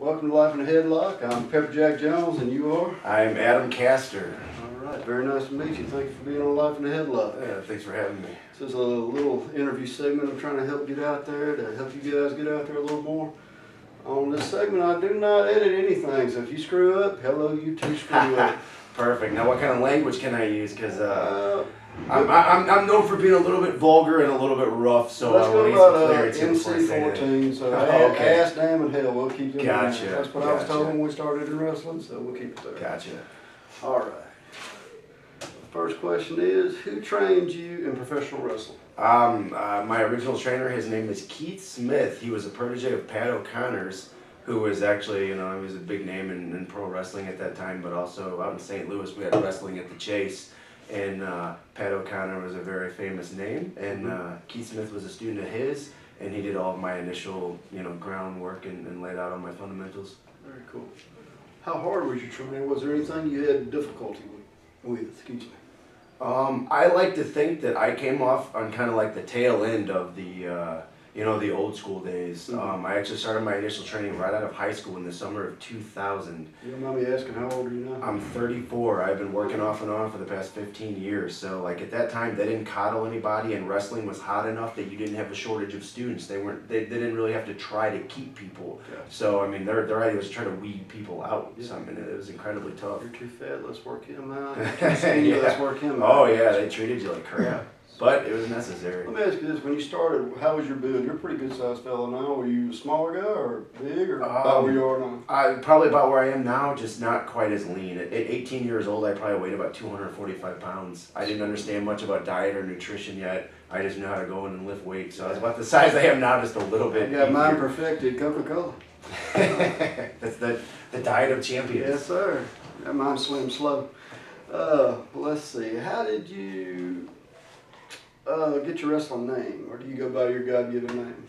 Welcome to Life in a Headlock. I'm Pepper Jack Jones, and you are? I'm Adam Castor. All right, very nice to meet you. Thank you for being on Life in a Headlock. Yeah, thanks for having me. This is a little interview segment I'm trying to help get out there, to help you guys get out there a little more. On this segment, I do not edit anything, so if you screw up, hello, you too screw up. Perfect. Now, what kind of language can I use? Because I'm known for being a little bit vulgar and a little bit rough, so let's I go want about to get some clarity before I say that. MC-14, so Okay. ass, damn, and hell, we'll keep it Gotcha. there. That's what I was told when we started in wrestling, so we'll keep it there. Gotcha. All right. First question is, who trained you in professional wrestling? My original trainer, his name is Keith Smith. He was a protege of Pat O'Connor's, who was actually, he was a big name in pro wrestling at that time, but also out in St. Louis, we had wrestling at the Chase. And Pat O'Connor was a very famous name, and Keith Smith was a student of his, and he did all of my initial, groundwork and laid out all my fundamentals. Very cool. How hard was your training? Was there anything you had difficulty with? Excuse me. I like to think that I came off on kind of like the tail end of the, the old school days. I actually started my initial training right out of high school in the summer of 2000. You don't mind me asking, how old are you now? I'm 34. I've been working off and on for the past 15 years. So like at that time, they didn't coddle anybody, and wrestling was hot enough that you didn't have a shortage of students. They didn't really have to try to keep people. Yeah. So I mean, their idea was to try to weed people out. Yeah. So I mean, it was incredibly tough. You're too fat. Let's work him out. Yeah. Let's work him out. Oh yeah, they treated you like crap. But it was necessary. Let me ask you this: when you started, how was your build? You're a pretty good sized fella now. Were you a smaller guy or big, or about where you are now? Probably about where I am now, just not quite as lean. At 18 years old, I probably weighed about 245 pounds. I didn't understand much about diet or nutrition yet. I just knew how to go in and lift weights. So I was about the size I am now, just a little bit. I got mine perfected, Coca-Cola. That's the diet of champions. Yes, sir. Got mine slim slow. Let's see. How did you get your wrestling name, or do you go by your God-given name?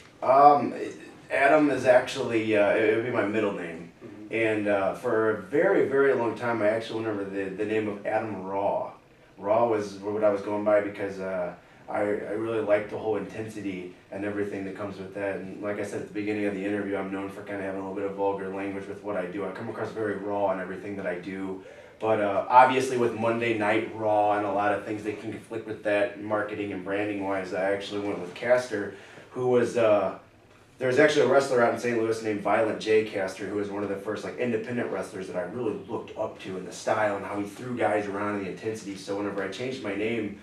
Adam is actually, it would be my middle name. Mm-hmm. And for a very, very long time, I actually went over the name of Adam Raw. Raw was what I was going by because I really liked the whole intensity and everything that comes with that. And like I said at the beginning of the interview, I'm known for kind of having a little bit of vulgar language with what I do. I come across very raw in everything that I do. But obviously with Monday Night Raw and a lot of things that can conflict with that marketing and branding wise, I actually went with Castor, who was, there's actually a wrestler out in St. Louis named Violent J. Castor, who was one of the first independent wrestlers that I really looked up to in the style and how he threw guys around and the intensity. So whenever I changed my name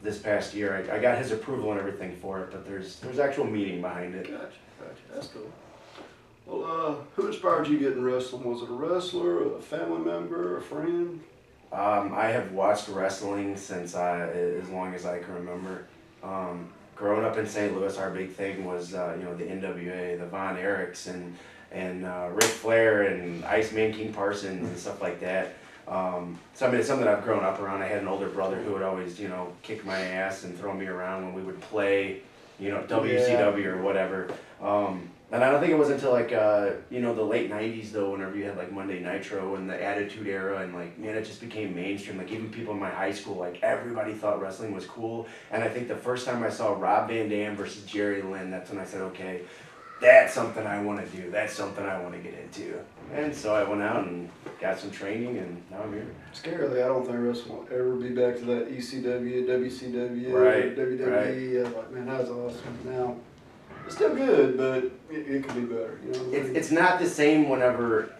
this past year, I got his approval and everything for it, but there's actual meaning behind it. Gotcha. That's cool. Well, who inspired you to get in wrestling? Was it a wrestler, a family member, a friend? I have watched wrestling since as long as I can remember. Growing up in St. Louis, our big thing was the NWA, the Von Erichs, and Ric Flair and Iceman King Parsons and stuff like that. So I mean, it's something I've grown up around. I had an older brother who would always kick my ass and throw me around when we would play WCW or whatever. And I don't think it was until the late 90s though, whenever you had Monday Nitro and the Attitude Era, and it just became mainstream. Even people in my high school, everybody thought wrestling was cool. And I think the first time I saw Rob Van Dam versus Jerry Lynn, that's when I said, okay, that's something I want to do. That's something I want to get into. And so I went out and got some training, and now I'm here. Scarily, I don't think wrestling will ever be back to that ECW, WCW, right, WWE. Right. Man, that was awesome. Now, it's still good, but it could be better. It's not the same whenever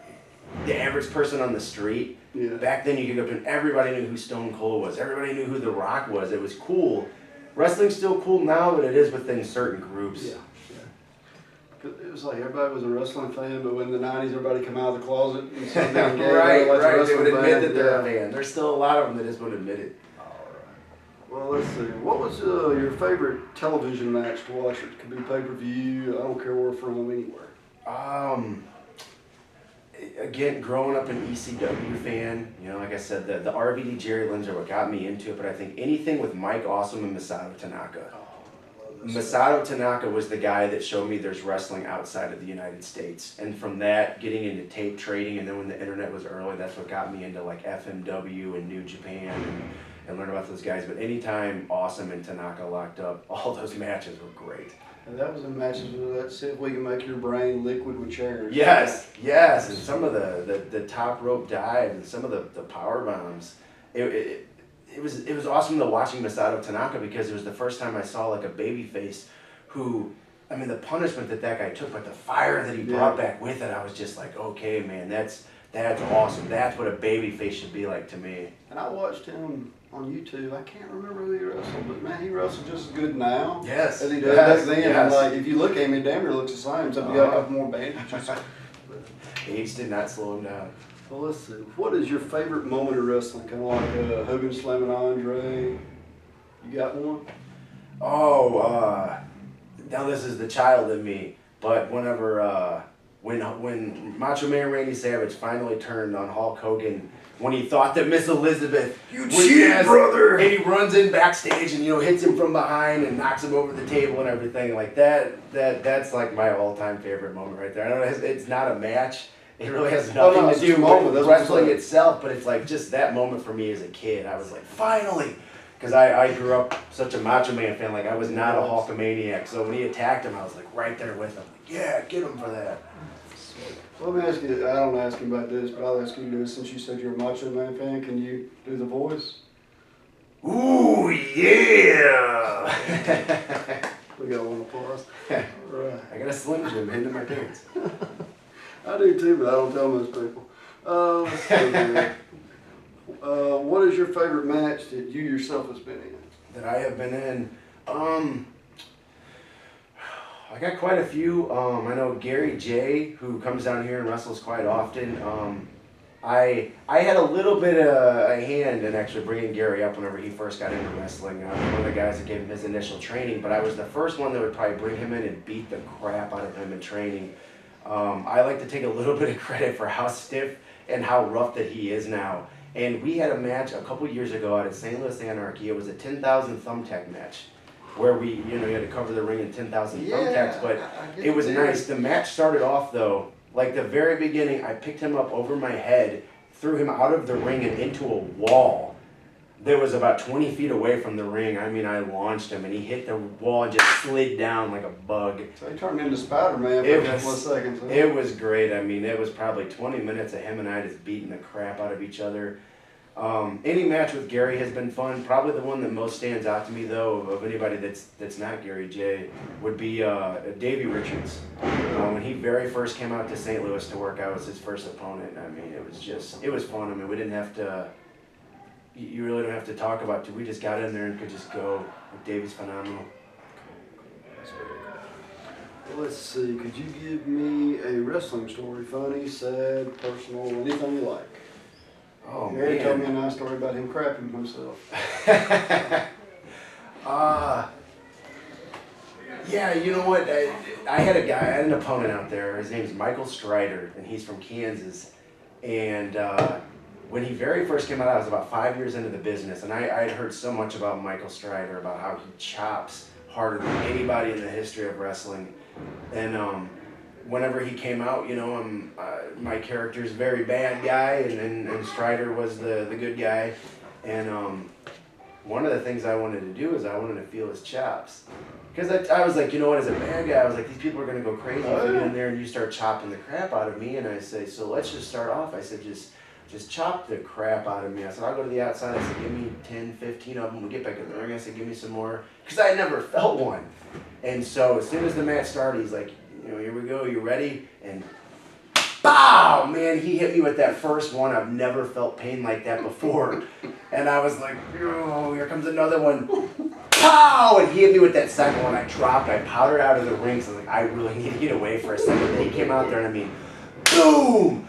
the average person on the street. Yeah. Back then, you could go up and everybody knew who Stone Cold was. Everybody knew who The Rock was. It was cool. Wrestling's still cool now, but it is within certain groups. Yeah. It was everybody was a wrestling fan, but when the 90s, everybody come out of the closet and said they were gay. Right. They would admit that they're a fan. There's still a lot of them that just won't admit it. Well, let's see. What was your favorite television match to watch? It could be pay-per-view. I don't care where from, anywhere. Again, growing up an ECW fan, like I said, the RVD Jerry Lynn's are what got me into it, but I think anything with Mike Awesome and Masato Tanaka. Masato Tanaka was the guy that showed me there's wrestling outside of the United States. And from that, getting into tape trading, and then when the internet was early, that's what got me into FMW and New Japan and learn about those guys. But anytime Awesome and Tanaka locked up, all those matches were great. And that was in matches with that said we can make your brain liquid with chairs. Yes, and some of the top rope dives and some of the power bombs. It was awesome to watching Masato Tanaka because it was the first time I saw like a baby face who, I mean, the punishment that guy took, but the fire that he brought back with it, I was just like, okay, man, that's awesome. That's what a baby face should be like to me. And I watched him on YouTube. I can't remember who he wrestled, but man, he wrestles just as good now as he did back then. And like, if you look at him, he damn near looks the same. Except he got a couple more bandages. Age did not slow him down. Well, let's see. What is your favorite moment of wrestling? Kind of like Hogan slamming Andre. You got one? Oh, now this is the child in me, but whenever when Macho Man Randy Savage finally turned on Hulk Hogan, when he thought that Miss Elizabeth, you cheat, brother, and he runs in backstage and hits him from behind and knocks him over the table and everything like that's like my all-time favorite moment right there. I know it's not a match. It really has nothing to do with wrestling itself, but it's like just that moment for me as a kid. I was like, finally. Because I grew up such a Macho Man fan, like I was not a Hulkamaniac. So when he attacked him, I was like right there with him. Like, yeah, get him for that. Let me ask you, I don't ask him about this, but I'll ask you this. Since you said you're a Macho Man fan, can you do the voice? Ooh, yeah! We got one applause. Right. I got a Slim Jim into my pants. I do too, but I don't tell most people. Let's see here. What is your favorite match that you yourself has been in? That I have been in? I got quite a few. I know Gary J, who comes down here and wrestles quite often. I had a little bit of a hand in actually bringing Gary up whenever he first got into wrestling. I was one of the guys that gave him his initial training, but I was the first one that would probably bring him in and beat the crap out of him in training. I like to take a little bit of credit for how stiff and how rough that he is now. And we had a match a couple years ago out at St. Louis Anarchy. It was a 10,000 thumbtack match where we, you had to cover the ring in 10,000 thumbtacks, but it was nice. The match started off though, like the very beginning, I picked him up over my head, threw him out of the ring and into a wall that was about 20 feet away from the ring. I mean, I launched him and he hit the wall and just slid down like a bug. So he turned into Spider-Man for a couple of seconds. Huh? It was great. I mean, it was probably 20 minutes of him and I just beating the crap out of each other. Any match with Gary has been fun. Probably the one that most stands out to me, though, of anybody that's not Gary J, would be Davey Richards. When he very first came out to St. Louis to work, I was his first opponent. I mean, it was fun. I mean, we didn't have to, you really don't have to talk about it. We just got in there and could just go. Davey's phenomenal. Well, let's see. Could you give me a wrestling story? Funny, sad, personal, anything you like. Oh, Gary man. told me a nice story about him crapping himself. Yeah, you know what? I had an opponent out there. His name's Michael Strider, and he's from Kansas. And when he very first came out, I was about 5 years into the business, and I had heard so much about Michael Strider, about how he chops harder than anybody in the history of wrestling. And whenever he came out, my character's a very bad guy, and Strider was the good guy. And one of the things I wanted to do is I wanted to feel his chops. Because I was like, as a bad guy, I was like, these people are going to go crazy if you get in there and you start chopping the crap out of me. And I say, so let's just start off. I said, just chop the crap out of me. I said, I'll go to the outside. I said, give me 10, 15 of them. We get back in the ring. I said, give me some more. Because I had never felt one. And so as soon as the match started, he's like, here we go. You ready? And bow! Man, he hit me with that first one. I've never felt pain like that before. And I was like, oh, here comes another one. Pow! And he hit me with that second one. I dropped. I powdered out of the ring. So I was like, I really need to get away for a second. And he came out there and I mean, boom!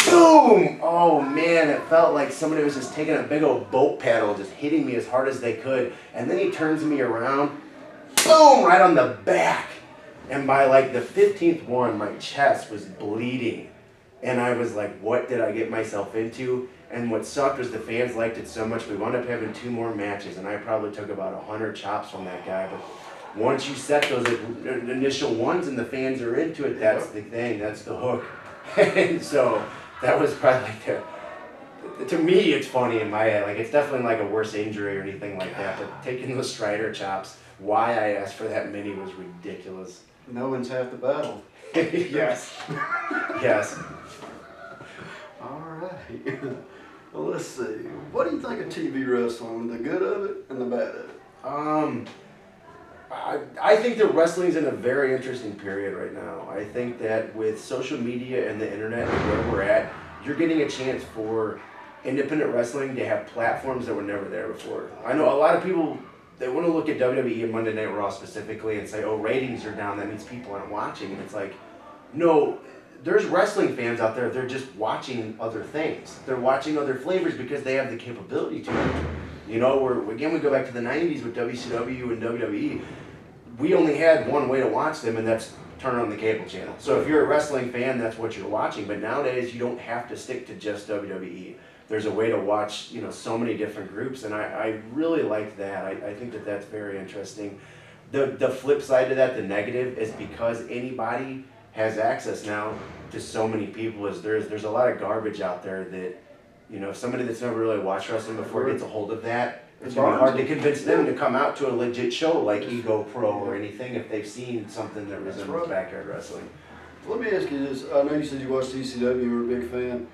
Boom! Oh man, it felt like somebody was just taking a big old boat paddle, just hitting me as hard as they could. And then he turns me around, boom! Right on the back. And by like the 15th one, my chest was bleeding. And I was like, what did I get myself into? And what sucked was the fans liked it so much, we wound up having 2 more matches. And I probably took about 100 chops from that guy. But once you set those initial ones and the fans are into it, that's the thing, that's the hook. And so that was probably like to me, it's funny in my head. Like, it's definitely like a worse injury or anything like that. But taking those Strider chops why I asked for that many was ridiculous. Knowing's half the battle. Yes. Yes. All right. Well, let's see. What do you think of TV wrestling? The good of it and the bad of it? I think that wrestling's in a very interesting period right now. I think that with social media and the internet and where we're at, you're getting a chance for independent wrestling to have platforms that were never there before. I know a lot of people, they want to look at WWE and Monday Night Raw specifically and say, oh, ratings are down, that means people aren't watching. And it's like, no, there's wrestling fans out there, they're just watching other things. They're watching other flavors because they have the capability to. You know, we go back to the 90s with WCW and WWE. We only had one way to watch them, and that's turn on the cable channel. So if you're a wrestling fan, that's what you're watching. But nowadays, you don't have to stick to just WWE. There's a way to watch, you know, so many different groups, and I really like that. I think that that's very interesting. The flip side to that, the negative, is because anybody has access now to so many people. There's a lot of garbage out there that, you know, if somebody that's never really watched wrestling before gets a hold of that, it's gonna be hard to convince them to come out to a legit show like Ego Pro or anything if they've seen something that resembles backyard wrestling. Let me ask you this. I know you said you watched ECW, you were a big fan.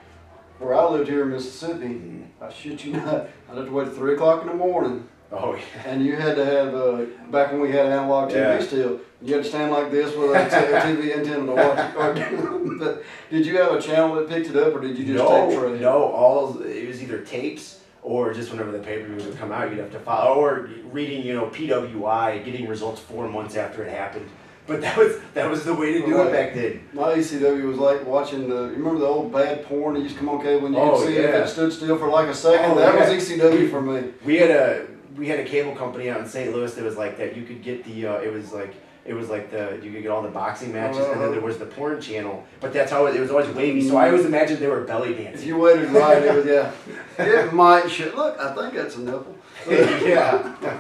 Where I lived here in Mississippi, I shit you not, I'd have to wait 3 o'clock in the morning. Oh, yeah. And you had to have, back when we had analog TV still, you had to stand like this with a TV antenna to watch it. But did you have a channel that picked it up, or did you just tape trade? No, it was either tapes or just whenever the pay-per-view would come out, you'd have to follow, or reading, you know, PWI, getting results 4 months after it happened. But that was the way to do it back then. My ECW was like watching you remember the old bad porn that used to come on cable and you could see if it stood still for like a second? That was ECW for me. We had a cable company out in St. Louis that was like that. You could get the it was like you could get all the boxing matches, and then there was the porn channel. But that's how it was always wavy. So I always imagined they were belly dancing. If you waited right, it was it might should look. I think that's a nipple. Yeah.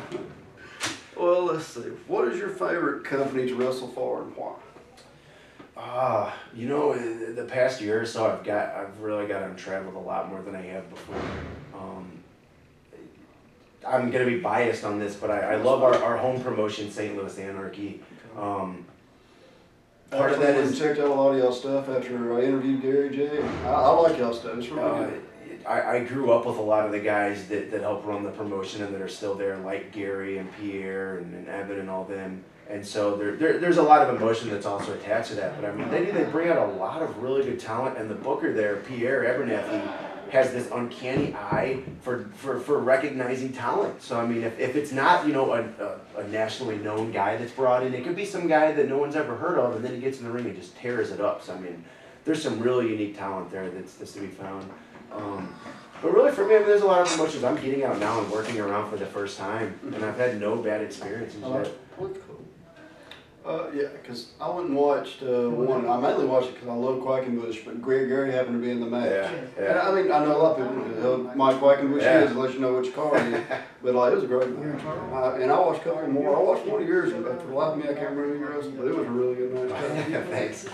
Well, let's see. What is your favorite company to wrestle for and why? You know, the past year or so, I've really gotten traveled a lot more than I have before. I'm gonna be biased on this, but I love our home promotion, St. Louis Anarchy. Part of that is checked out a lot of y'all stuff after I interviewed Gary J. I like y'all stuff. It's really good. I grew up with a lot of the guys that help run the promotion and that are still there, like Gary and Pierre and Evan and all them. And so there's a lot of emotion that's also attached to that. But I mean, they bring out a lot of really good talent, and the booker there, Pierre Abernathy, has this uncanny eye for recognizing talent. So I mean, if it's not, you know, a nationally known guy that's brought in, it could be some guy that no one's ever heard of, and then he gets in the ring and just tears it up. So I mean, there's some really unique talent there that's to be found. But really for me, I mean, there's a lot of promotions I'm getting out now and working around for the first time, and I've had no bad experiences yet. That's cool. Yeah, because I went and watched one. I mainly watched it because I love Quackenbush, but Gary happened to be in the match. Yeah. And I mean, I know a lot of people know who Mike Quackenbush is, unless you know which car he is. But like, it was a great match. And I watched a couple more. I watched one of yours, but for the life of me, I can't remember who you wrestled, but it was a really good match. Thanks.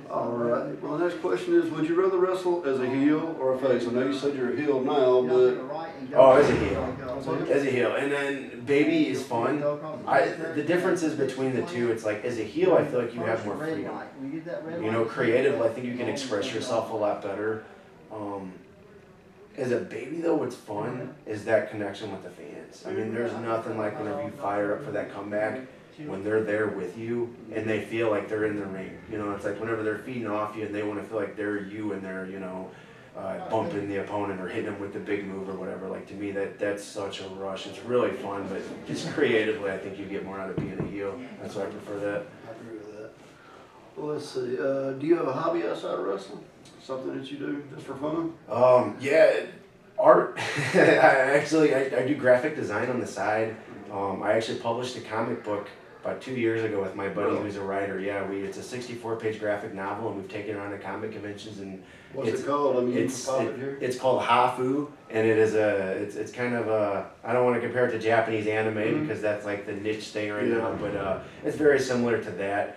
All right. Well, the next question is, would you rather wrestle as a heel or a face? I know you said you're a heel now, but... Oh, as a heel. As a heel. And then Baby is fun. The difference is between the two, it's like, as a heel, I feel like you have more freedom. You know, creative, I think you can express yourself a lot better. As a baby, though, what's fun is that connection with the fans. I mean, there's nothing like whenever you fire up for that comeback, when they're there with you and they feel like they're in the ring. You know, it's like whenever they're feeding off you and they want to feel like they're you and they're, you know, bumping the opponent or hitting them with the big move or whatever. Like, to me, that's such a rush. It's really fun, but just creatively, I think you get more out of being a heel. That's why I prefer that. I agree with that. Well, let's see. Do you have a hobby outside of wrestling? Something that you do just for fun? Yeah, art. I do graphic design on the side. I actually published a comic book about 2 years ago with my buddy who's a writer. Yeah, it's a 64-page graphic novel, and we've taken it around to comic conventions. And what's it called? I mean, it's called Hafu, and it is it's kind of a, I don't want to compare it to Japanese anime because that's like the niche thing right now, but it's very similar to that.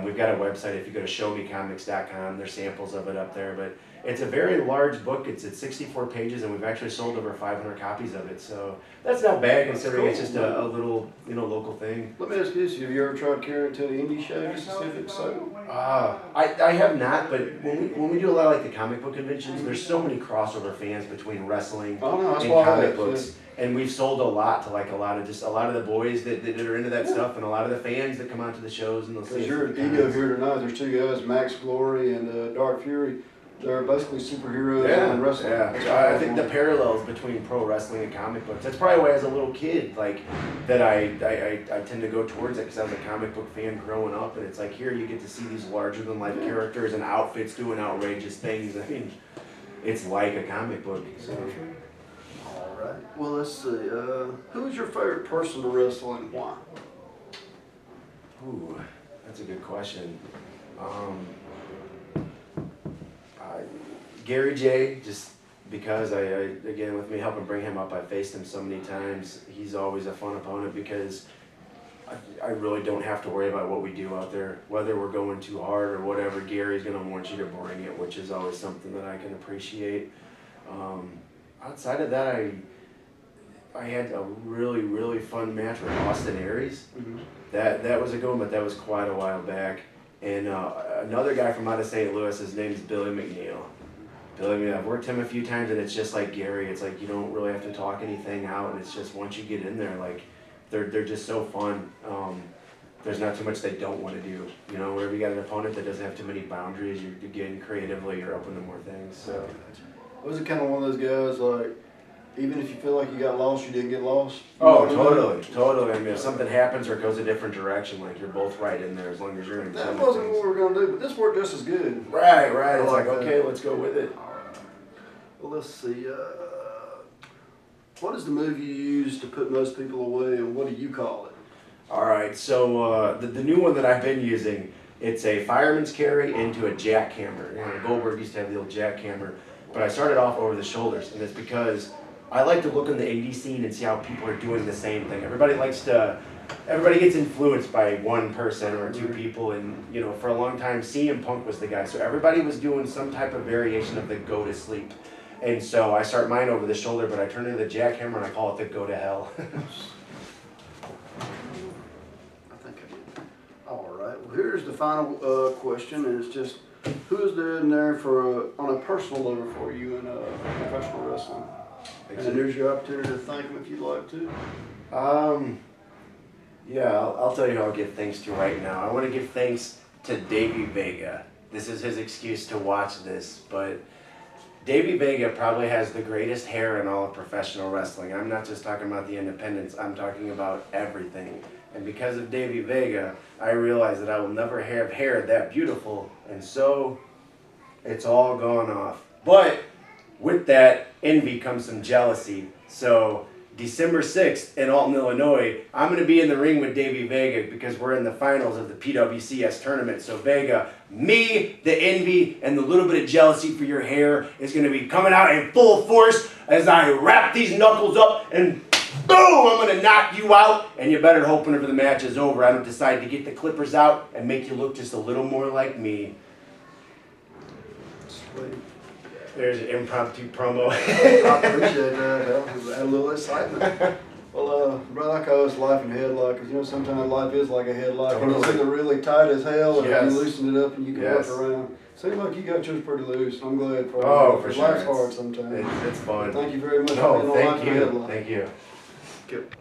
We've got a website. If you go to showmecomics.com, there's samples of it up there. But it's a very large book. It's 64 pages, and we've actually sold over 500 copies of it. So that's not bad considering cool. it's just a little, local thing. Let me ask you this: have you ever tried carrying it to an indie show just to see if it's so? I have not, but when we do a lot of like the comic book conventions, there's so many crossover fans between wrestling Oh no, that's and why comic books. And we've sold a lot to like a lot of the boys that are into that stuff, and a lot of the fans that come out to the shows and they'll see. Because your ego here tonight, there's two guys, Max Glory and Dark Fury. They're basically superheroes and wrestling. Yeah, I think the parallels between pro wrestling and comic books. That's probably why, as a little kid, like that, I tend to go towards it because I was a comic book fan growing up, and it's like here you get to see these larger than life characters and outfits doing outrageous things. I mean, it's like a comic book. So. All right. Well, let's see. Who's your favorite person to wrestle and why? Ooh, that's a good question. Gary J, just because again, with me helping bring him up, I faced him so many times. He's always a fun opponent because I really don't have to worry about what we do out there. Whether we're going too hard or whatever, Gary's going to want you to bring it, which is always something that I can appreciate. Outside of that, I had a really, really fun match with Austin Aries. Mm-hmm. That was a good one, but that was quite a while back. And another guy from out of St. Louis, his name's Billy McNeil. Billy, I've worked him a few times, and it's just like Gary. It's like you don't really have to talk anything out, and it's just once you get in there, like they're just so fun. There's not too much they don't want to do. Whenever you got an opponent that doesn't have too many boundaries, you're getting creatively, you're open to more things. So, was it kind of one of those guys like, even if you feel like you got lost, you didn't get lost? Oh, totally. I mean, if something happens or it goes a different direction, like you're both right in there as long as you're in. That wasn't what we were gonna do, but this worked just as good. Right. It's like okay, let's go with it. Well, let's see. What is the move you use to put most people away, and what do you call it? All right, so the new one that I've been using, it's a fireman's carry into a jackhammer. Goldberg used to have the old jackhammer, but I started off over the shoulders, and it's because I like to look in the indie scene and see how people are doing the same thing. Everybody gets influenced by one person or two people, and for a long time, CM Punk was the guy. So everybody was doing some type of variation of the go to sleep. And so I start mine over the shoulder, but I turn into the jackhammer and I call it the go to hell. I think I did. All right. Well, here's the final question, and it's just, who is there in there on a personal level for you in professional wrestling? And there's your opportunity to thank them if you'd like to. Yeah, I'll tell you who I'll give thanks to right now. I want to give thanks to Davey Vega. This is his excuse to watch this, but Davey Vega probably has the greatest hair in all of professional wrestling. I'm not just talking about the independents, I'm talking about everything. And because of Davey Vega, I realize that I will never have hair that beautiful, and so it's all gone off. But with that envy comes some jealousy. So December 6th in Alton, Illinois, I'm going to be in the ring with Davey Vega because we're in the finals of the PWCS tournament. So Vega, me, the envy, and the little bit of jealousy for your hair is going to be coming out in full force as I wrap these knuckles up and boom, I'm going to knock you out. And you better hope whenever the match is over, I don't decide to get the clippers out and make you look just a little more like me. Sweet. There's an impromptu promo. I appreciate that. Add a little excitement. Well, brother, I call this life in headlock because sometimes life is like a headlock. Totally. And it's either really tight as hell, or Yes. you loosen it up and you can Yes. work around. Seems like you got yours pretty loose. I'm glad for you. Oh, for sure. Life's hard sometimes. It's fun. Thank you very much for No, being on thank Life in you. Headlock. Thank you. Good.